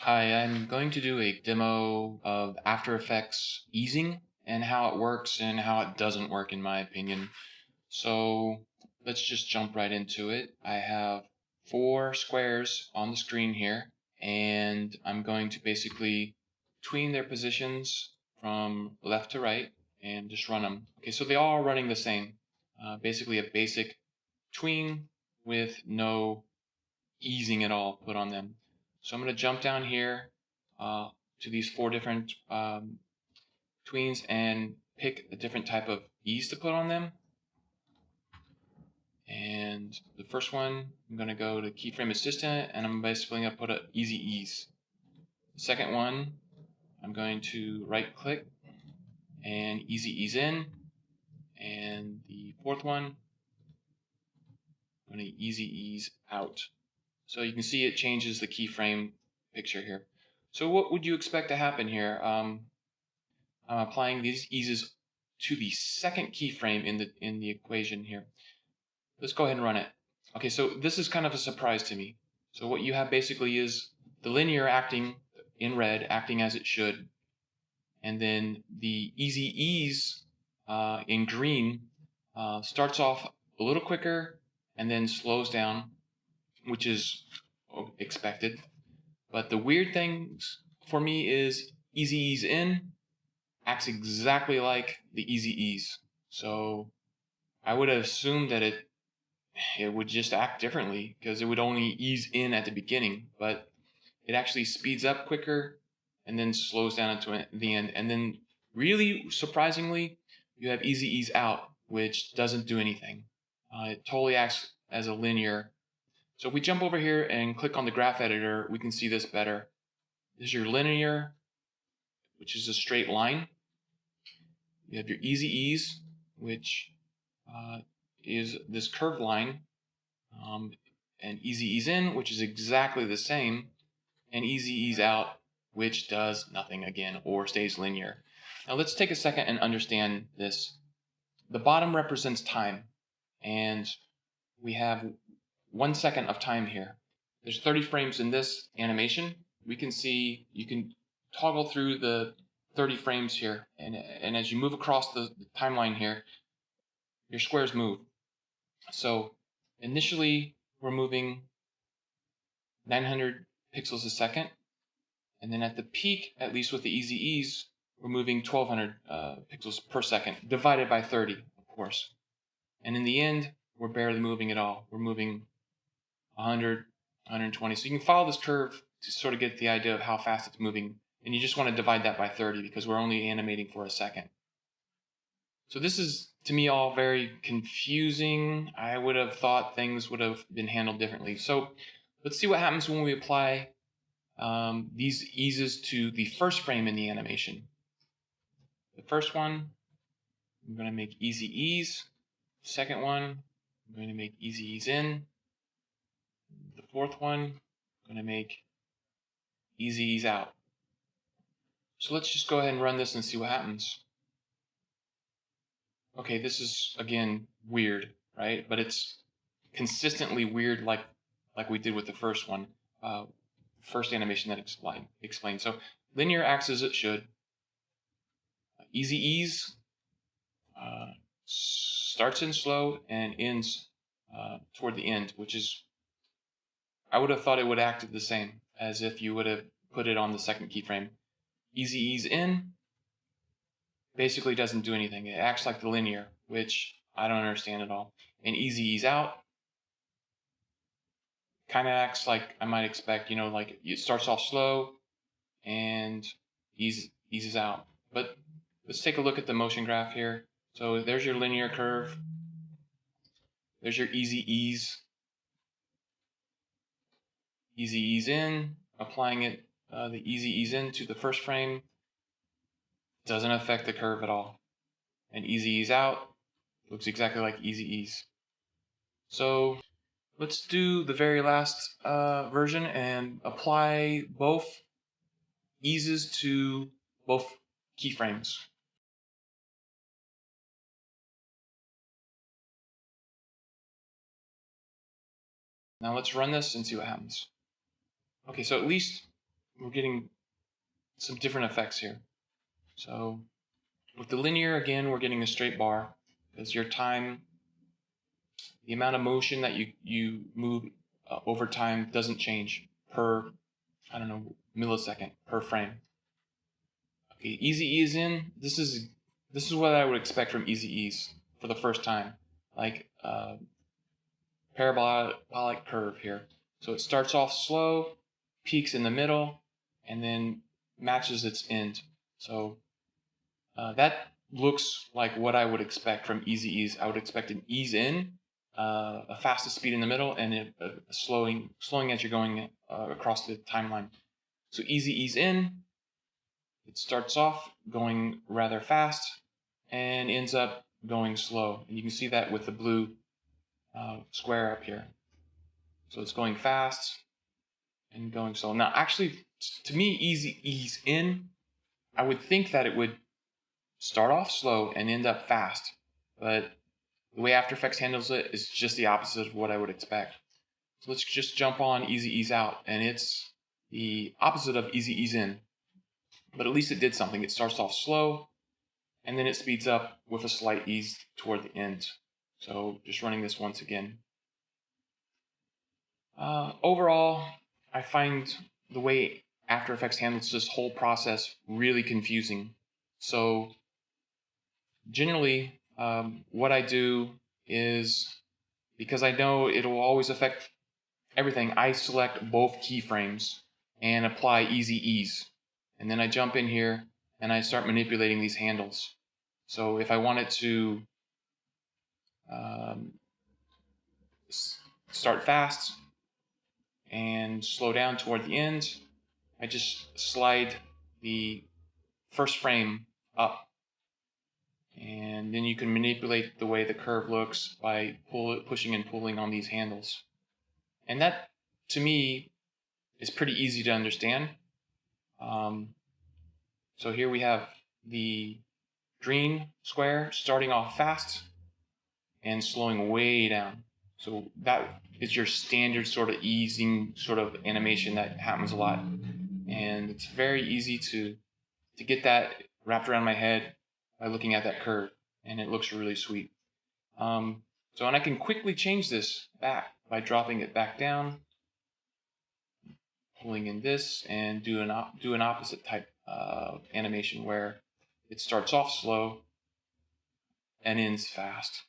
Hi, I'm going to do a demo of After Effects easing and how it works and how it doesn't work in my opinion. So let's just jump right into it. I have four squares on the screen here, and I'm going to basically tween their positions from left to right and just run them. Okay, so they all are running the same. Basically a basic tween with no easing at all put on them. So I'm going to jump down here to these four different tweens and pick a different type of ease to put on them. And the first one, I'm going to go to keyframe assistant, and I'm basically going to put an easy ease. The second one, I'm going to right click and easy ease in. And the fourth one, I'm going to easy ease out. So you can see it changes the keyframe picture here. So what would you expect to happen here? I'm applying these eases to the second keyframe in the equation here. Let's go ahead and run it. Okay, so this is kind of a surprise to me. So what you have basically is the linear acting in red, acting as it should, and then the easy ease in green starts off a little quicker and then slows down, which is expected. But the weird things for me is easy ease in acts exactly like the easy ease. So I would have assumed that it would just act differently because it would only ease in at the beginning, but it actually speeds up quicker and then slows down into the end. And then really surprisingly, you have easy ease out, which doesn't do anything. It totally acts as a linear. So if we jump over here and click on the graph editor, we can see this better. This is your linear, which is a straight line. You have your easy ease, which is this curved line, and easy ease in, which is exactly the same, and easy ease out, which does nothing again or stays linear. Now let's take a second and understand this. The bottom represents time, and we have 1 second of time here. There's 30 frames in this animation. We can see you can toggle through the 30 frames here, and as you move across the timeline here, your squares move. So initially we're moving 900 pixels a second, and then at the peak, at least with the easy ease, we're moving 1200 pixels per second, divided by 30, of course. And in the end, we're barely moving at all. We're moving 100, 120. So you can follow this curve to sort of get the idea of how fast it's moving. And you just want to divide that by 30 because we're only animating for a second. So this is, to me, all very confusing. I would have thought things would have been handled differently. So let's see what happens when we apply these eases to the first frame in the animation. The first one, I'm going to make easy ease. Second one, I'm going to make easy ease in. The fourth one, I'm going to make easy ease out. So let's just go ahead and run this and see what happens. Okay, this is, again, weird, right? But it's consistently weird like we did with the first one, first animation that explained. So linear acts as it should. Easy ease starts in slow and ends toward the end, which is, I would have thought it would act the same as if you would have put it on the second keyframe. Easy ease in basically doesn't do anything. It acts like the linear, which I don't understand at all. And easy ease out kind of acts like I might expect, like it starts off slow and eases out. But let's take a look at the motion graph here. So there's your linear curve. There's your easy ease. Easy ease in, applying it, the easy ease in to the first frame doesn't affect the curve at all. And easy ease out looks exactly like easy ease. So let's do the very last version and apply both eases to both keyframes. Now let's run this and see what happens. Okay, so at least we're getting some different effects here. So with the linear, again, we're getting a straight bar because your time, the amount of motion that you move over time doesn't change per, I don't know, millisecond per frame. Okay, easy ease in. This is what I would expect from easy ease for the first time, like parabolic curve here. So it starts off slow, peaks in the middle, and then matches its end. So that looks like what I would expect from easy ease. I would expect an ease in, a fastest speed in the middle, and a slowing as you're going across the timeline. So easy ease in, it starts off going rather fast and ends up going slow. And you can see that with the blue square up here. So it's going fast and going slow. Now, actually, to me, easy ease in, I would think that it would start off slow and end up fast. But the way After Effects handles it is just the opposite of what I would expect. So let's just jump on easy ease out, and it's the opposite of easy ease in. But at least it did something. It starts off slow, and then it speeds up with a slight ease toward the end. So just running this once again. Overall, I find the way After Effects handles this whole process really confusing. So generally, what I do is, because I know it will always affect everything, I select both keyframes and apply easy ease. And then I jump in here and I start manipulating these handles. So if I wanted to um, start fast and slow down toward the end, I just slide the first frame up. And then you can manipulate the way the curve looks by pushing and pulling on these handles. And that, to me, is pretty easy to understand. So here we have the green square starting off fast and slowing way down. So that is your standard sort of easing sort of animation that happens a lot. And it's very easy to get that wrapped around my head by looking at that curve. And it looks really sweet. So, and I can quickly change this back by dropping it back down, pulling in this, and do an opposite type animation where it starts off slow and ends fast.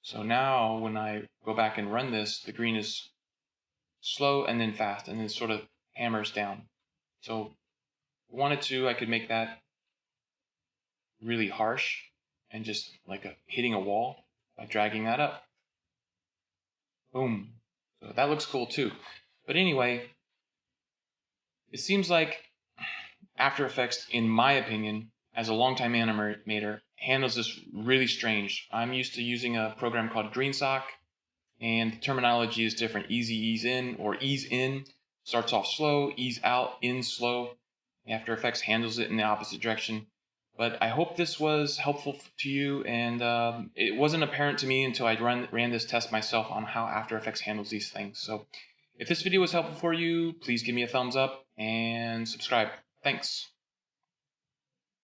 So now when I go back and run this, the green is slow and then fast, and then sort of hammers down. So if I wanted to, I could make that really harsh and just like hitting a wall by dragging that up. Boom. So that looks cool too. But anyway, it seems like After Effects, in my opinion, as a longtime animator, handles this really strange. I'm used to using a program called GreenSock, and the terminology is different. Easy ease in, or ease in starts off slow, ease out, in slow. After Effects handles it in the opposite direction. But I hope this was helpful to you, and it wasn't apparent to me until I ran this test myself on how After Effects handles these things. So if this video was helpful for you, please give me a thumbs up and subscribe. Thanks.